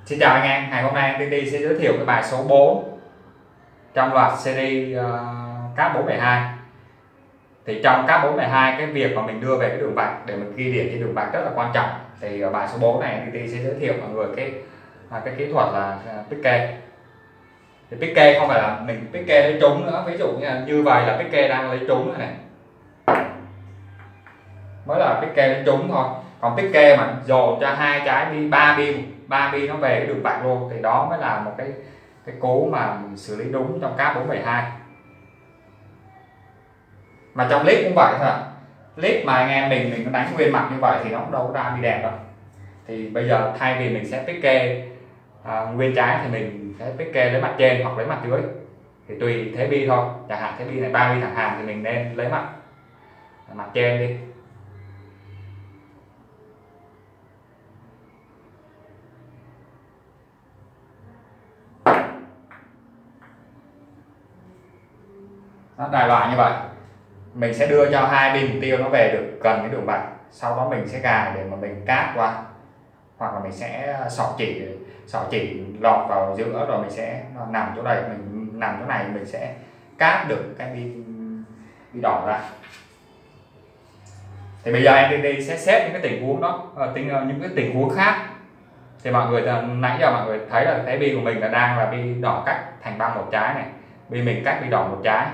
Xin chào anh em, ngày hôm nay NTT sẽ giới thiệu cái bài số 4 trong loạt series cáp 472. Thì trong cáp 472, cái việc mà mình đưa về cái đường vạch để mình ghi điểm trên đường vạch rất là quan trọng. Thì ở bài số 4 này NTT sẽ giới thiệu mọi người cái kỹ thuật là pick kê. Thì pick kê không phải là mình pick kê lấy trúng nữa, ví dụ như vậy là pick kê đang lấy trúng này, mới là pick kê lấy trúng thôi. Còn pick kê mà dồn cho hai trái bi, ba bi nó về cái đường vạch luôn thì đó mới là một cái cú mà mình xử lý đúng trong cáp 472. Mà trong clip cũng vậy thôi, clip mà anh em mình đánh nguyên mặt như vậy thì nó cũng đâu có ra bi đẹp đâu. Thì bây giờ thay vì mình sẽ pick kê nguyên trái thì mình sẽ pick kê lấy mặt trên hoặc lấy mặt dưới, thì tùy thế bi thôi. Chẳng hạn thế bi này 3 bi thẳng hàng thì mình nên lấy mặt trên đi. Nó đại loại như vậy, mình sẽ đưa cho hai bên mục tiêu nó về được gần cái đường vạch, sau đó mình sẽ gài để mà mình cát qua, hoặc là mình sẽ sọ chỉ lọt vào giữa rồi mình sẽ nằm chỗ đây, mình nằm chỗ này mình sẽ cát được cái bi đỏ ra. Thì bây giờ NTT sẽ xếp những cái tình huống đó, những cái tình huống khác. Thì mọi người nãy giờ mọi người thấy là cái bi của mình là đang là bi đỏ cách thành băng một trái này, bi mình cách bi đỏ một trái,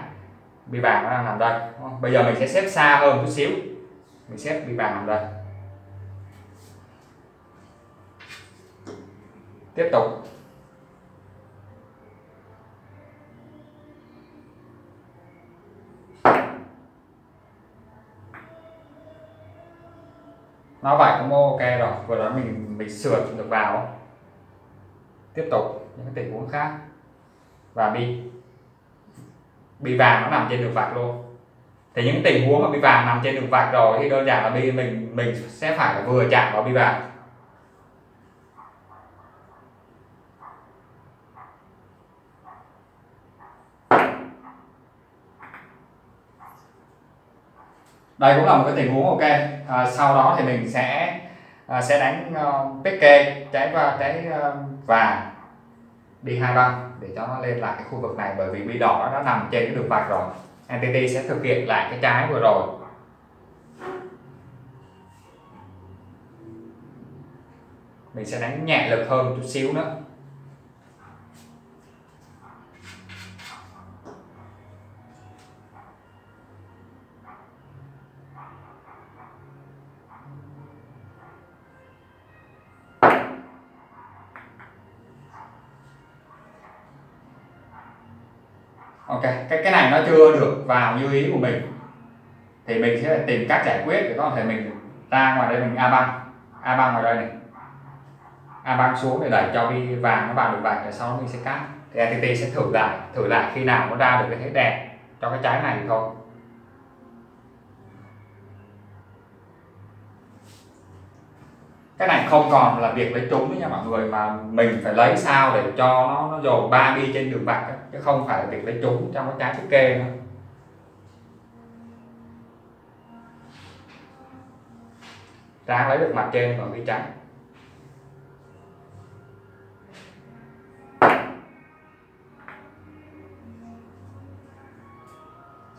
bi vàng nó đang nằm đây. Bây giờ mình sẽ xếp xa hơn chút xíu, mình xếp bi vàng nằm đây. Tiếp tục nó vậy cũng ok rồi, vừa đó mình sửa được vào. Tiếp tục những cái tình huống khác, và bi vàng nó nằm trên đường vạch luôn. Thì những tình huống mà bi vàng nằm trên đường vạch rồi thì đơn giản là bi mình sẽ phải vừa chạm vào bi vàng. Đây cũng là một cái tình huống ok. Sau đó thì mình sẽ đánh pick kê trái vàng đi hai băng để cho nó lên lại cái khu vực này, bởi vì bi đỏ nó nằm trên cái đường vạch rồi. NTT sẽ thực hiện lại cái trái vừa rồi. Mình sẽ đánh nhẹ lực hơn chút xíu nữa. Ok, cái này nó chưa được vào như ý của mình thì mình sẽ tìm cách giải quyết để có thể mình ra ngoài đây, mình a băng ngoài đây này, a băng xuống để đẩy cho bi vàng nó vào đường vạch, rồi sau đó mình sẽ cắt. Thì NTT sẽ thử lại khi nào nó ra được cái thế đẹp cho cái trái này thì thôi. Cái này không còn là việc lấy trúng nữa nha mọi người, mà mình phải lấy sao để cho nó dồn 3 bi trên đường vạch, chứ không phải là việc lấy trúng trong cái trái pick kê nữa. Ráng lấy được mặt trên còn bi trắng.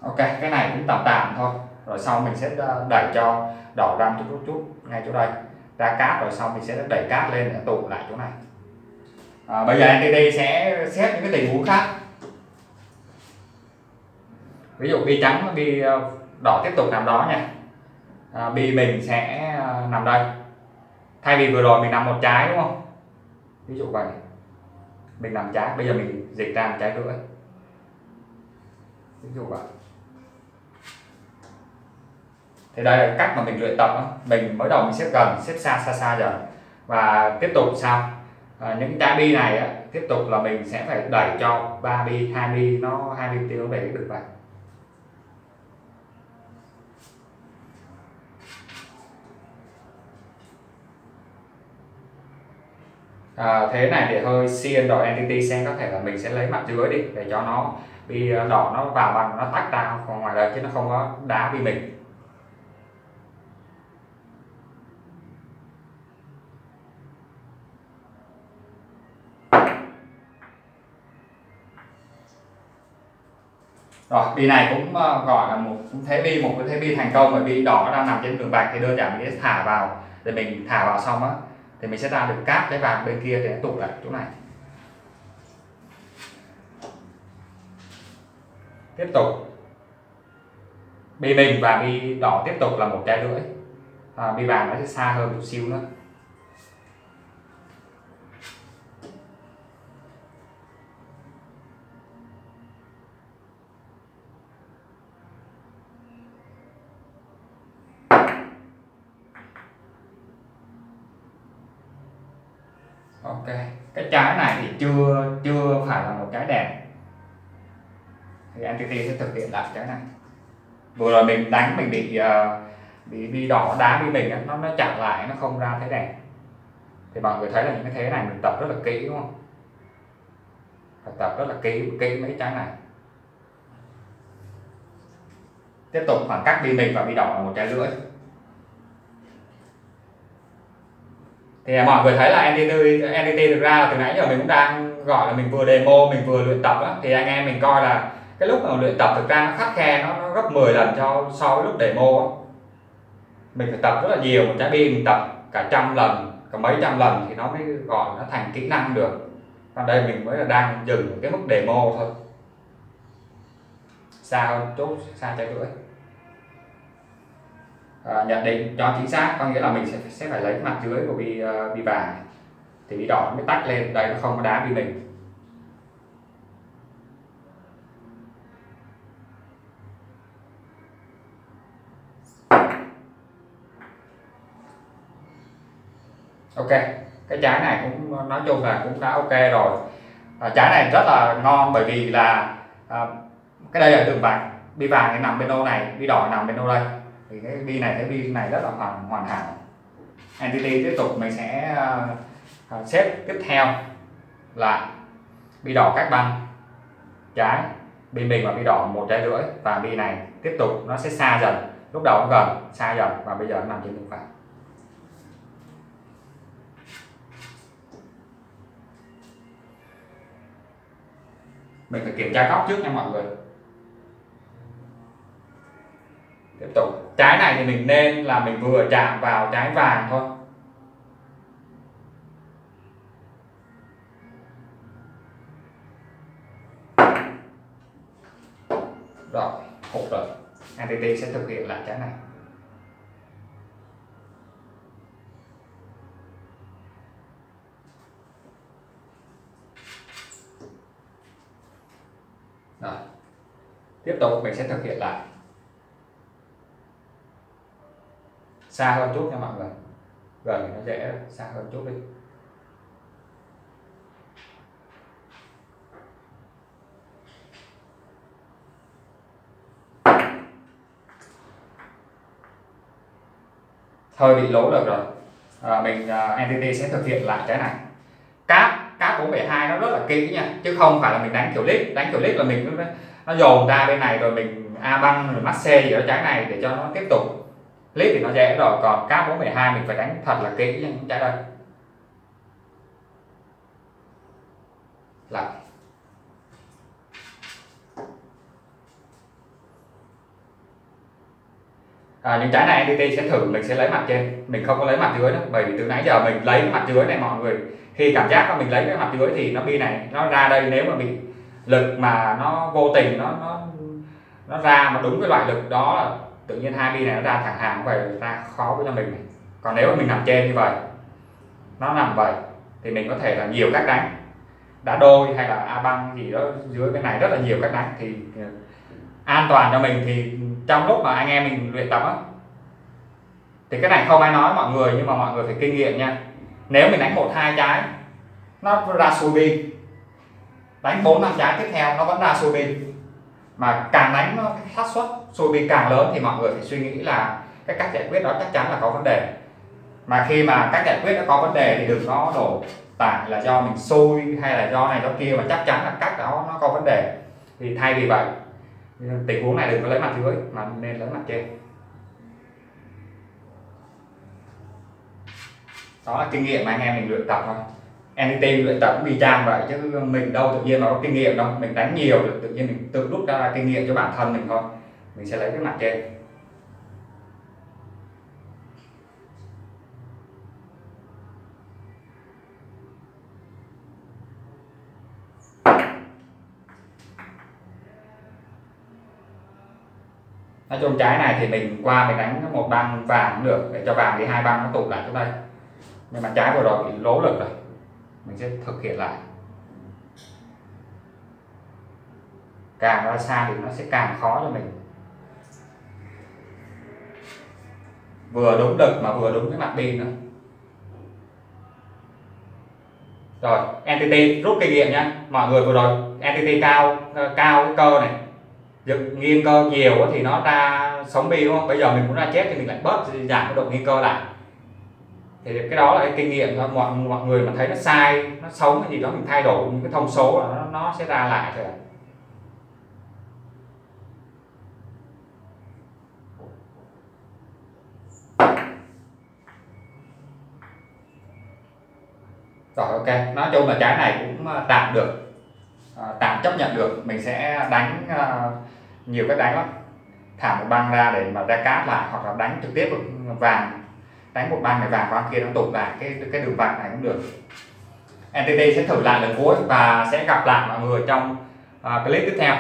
Ok, cái này cũng tạm thôi. Rồi sau mình sẽ đẩy cho đỏ ra chút ngay chỗ đây, ra cát, rồi sau mình sẽ đẩy cát lên để tụ lại chỗ này. Bây giờ NTT sẽ xét những cái tình huống khác. Ví dụ bi trắng, bi đỏ tiếp tục nằm đó nha. Bi mình sẽ nằm đây. Thay vì vừa rồi mình nằm một trái đúng không? Ví dụ vậy, mình nằm trái, bây giờ mình dịch ra một trái rưỡi. Ví dụ vậy. Thì đây là cách mà mình luyện tập đó. Mình mới đầu mình xếp gần, xếp xa dần, và tiếp tục sao những trái bi này á, tiếp tục là mình sẽ phải đẩy cho 3 bi, 2 bi tiêu nó về cái đường vạch. Thế này thì hơi xiên rồi, NTT sẽ có thể là mình sẽ lấy mặt dưới đi để cho nó bi đỏ nó vào bằng, nó tách ra ngoài đây chứ nó không có đá bi mình. Rồi bi này cũng gọi là một thế bi, một cái thế bi thành công, bởi vì đỏ nó đang nằm trên đường vạch thì đơn giản mình sẽ thả vào, để mình thả vào xong á thì mình sẽ ra được cáp cái vàng bên kia thì nó tụ lại chỗ này. Tiếp tục bi mình và bi đỏ tiếp tục là 1,5 trái, bi vàng nó sẽ xa hơn một xíu nữa. Ok, cái trái này thì chưa phải là một trái đèn, thì Entity sẽ thực hiện lại trái này. Vừa rồi mình đánh mình bị đỏ đá bi mình nó chặn lại, nó không ra thế đèn. Thì mọi người thấy là những cái thế này mình tập rất là kỹ đúng không? Phải tập rất là kỹ mấy trái này. Tiếp tục khoảng cách bi mình và bi đỏ là 1,5 trái. Thì mọi người thấy là Entity thực ra là từ nãy giờ mình cũng đang gọi là mình vừa demo mình vừa luyện tập á, thì anh em mình coi là cái lúc mà luyện tập thực ra nó khắt khe, nó gấp 10 lần so với lúc demo á. Mình phải tập rất là nhiều, một trái bi mình tập cả 100 lần, cả mấy trăm lần thì nó mới gọi nó thành kỹ năng được. Còn đây mình mới là đang dừng ở cái mức demo thôi. Xa hơn chút, xa 1,5 trái. Nhận định cho chính xác có nghĩa là mình sẽ phải lấy mặt dưới của bi vàng thì bi đỏ nó mới tách lên, đây nó không có đá bi mình. Ok, cái trái này cũng nói chung là cũng đã ok rồi. Trái này rất là ngon bởi vì là cái đây là đường vạch, bi vàng thì nằm bên ô này, bi đỏ nằm bên ô đây, thì cái bi này rất là hoàn hảo. Entity tiếp tục mình sẽ xếp tiếp theo là bi đỏ cách băng trái, bi mình và bi đỏ 1,5 trái, và bi này tiếp tục nó sẽ xa dần, lúc đầu nó gần xa dần và bây giờ nó nằm trên đường vạch. Mình phải kiểm tra góc trước nha mọi người. Tiếp tục trái này thì mình nên là mình vừa chạm vào trái vàng thôi. Rồi, hụt rồi. Entity sẽ thực hiện lại trái này. Rồi. Tiếp tục mình sẽ thực hiện lại. Xa hơn chút nha mọi người. Gần thì nó dễ, xa hơn chút đi. Hơi bị lố được rồi. Entity sẽ thực hiện lại cái này. Cáp 472 nó rất là kỹ nha, chứ không phải là mình đánh kiểu lít là mình nó dồn ra bên này rồi mình a băng rồi mắc C gì ở trái này để cho nó tiếp tục. Lít thì nó dễ rồi, còn cáp 472 mình phải đánh thật là kỹ nha những trái đây. Lại. Những trái này Entity sẽ thử mình sẽ lấy mặt trên, mình không có lấy mặt dưới nữa, bởi vì từ nãy giờ mình lấy mặt dưới này mọi người, khi cảm giác là mình lấy cái mặt dưới thì nó bi này nó ra đây, nếu mà bị lực mà nó vô tình nó ra mà đúng cái loại lực đó là tự nhiên hai bi này nó ra thẳng hàng về, ra khó với cho mình. Còn nếu mà mình nằm trên như vậy, nó nằm vậy thì mình có thể là nhiều cách đánh, đá đôi hay là a băng gì đó dưới bên này, rất là nhiều cách đánh thì an toàn cho mình. Thì trong lúc mà anh em mình luyện tập á, thì cái này không ai nói mọi người, nhưng mà mọi người phải kinh nghiệm nha. Nếu mình đánh 1-2 trái nó ra xuôi bi, đánh 4-5 trái tiếp theo nó vẫn ra xuôi bi, mà càng đánh nó xác suất xuôi bi càng lớn thì mọi người phải suy nghĩ là cái cách giải quyết đó chắc chắn là có vấn đề. Mà khi mà cách giải quyết nó có vấn đề thì đừng có đổ tại là do mình xui hay là do này do kia, mà chắc chắn là cách đó nó có vấn đề. Thì thay vì vậy, tình huống này đừng có lấy mặt dưới mà nên lấy mặt trên. Đó là kinh nghiệm mà anh em mình luyện tập thôi. Entity luyện tập cũng y chang vậy, chứ mình đâu tự nhiên mà có kinh nghiệm đâu, mình đánh nhiều được tự nhiên mình tự rút ra kinh nghiệm cho bản thân mình thôi. Mình sẽ lấy cái mặt trên. Nói chung trái này thì mình qua mình đánh một băng vàng cũng được, để cho vàng đi hai băng nó tụ lại chỗ đây. Nhưng mà trái vừa rồi bị lố lực rồi, mình sẽ thực hiện lại. Càng ra xa thì nó sẽ càng khó cho mình. Vừa đúng lực mà vừa đúng cái mặt đi nữa. Rồi, Entity rút kinh nghiệm nhé mọi người. Vừa rồi Entity cao cái cơ này, dựng nghiêng cơ nhiều thì nó ra sống bi đúng không? Bây giờ mình muốn ra chết thì mình lại bớt giảm cái độ nghiêng cơ lại. Thì cái đó là cái kinh nghiệm thôi. Mọi người mà thấy nó sai, nó sống cái gì đó mình thay đổi những cái thông số là nó sẽ ra lại thôi. Rồi ok, nói chung là trái này cũng tạm được, tạm chấp nhận được. Mình sẽ đánh nhiều cách đánh lắm, thả một băng ra để mà ra cát lại, hoặc là đánh trực tiếp vàng, đánh một băng này vàng băng kia nó tụt lại cái đường vàng này cũng được. Entity sẽ thử lại lần cuối và sẽ gặp lại mọi người trong clip tiếp theo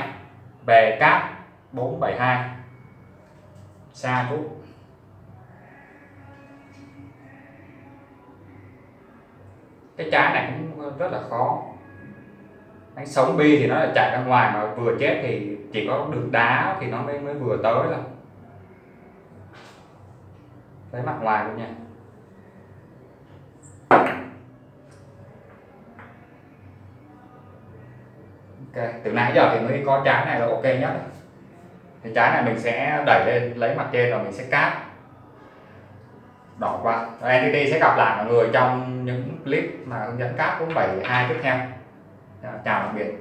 về cát 472 xa chút. Cái trái này cũng rất là khó. Đánh sống bi thì nó lại chạy ra ngoài, mà vừa chết thì chỉ có được đá thì nó mới vừa tới thôi. Lấy mặt ngoài luôn nha. Ok, từ nãy giờ thì mới có trái này là ok nhất. Thì trái này mình sẽ đẩy lên lấy mặt trên rồi mình sẽ cát đỏ qua. Rồi Entity sẽ gặp lại mọi người trong những clip mà hướng dẫn cát 472 tiếp theo. Chào tạm biệt.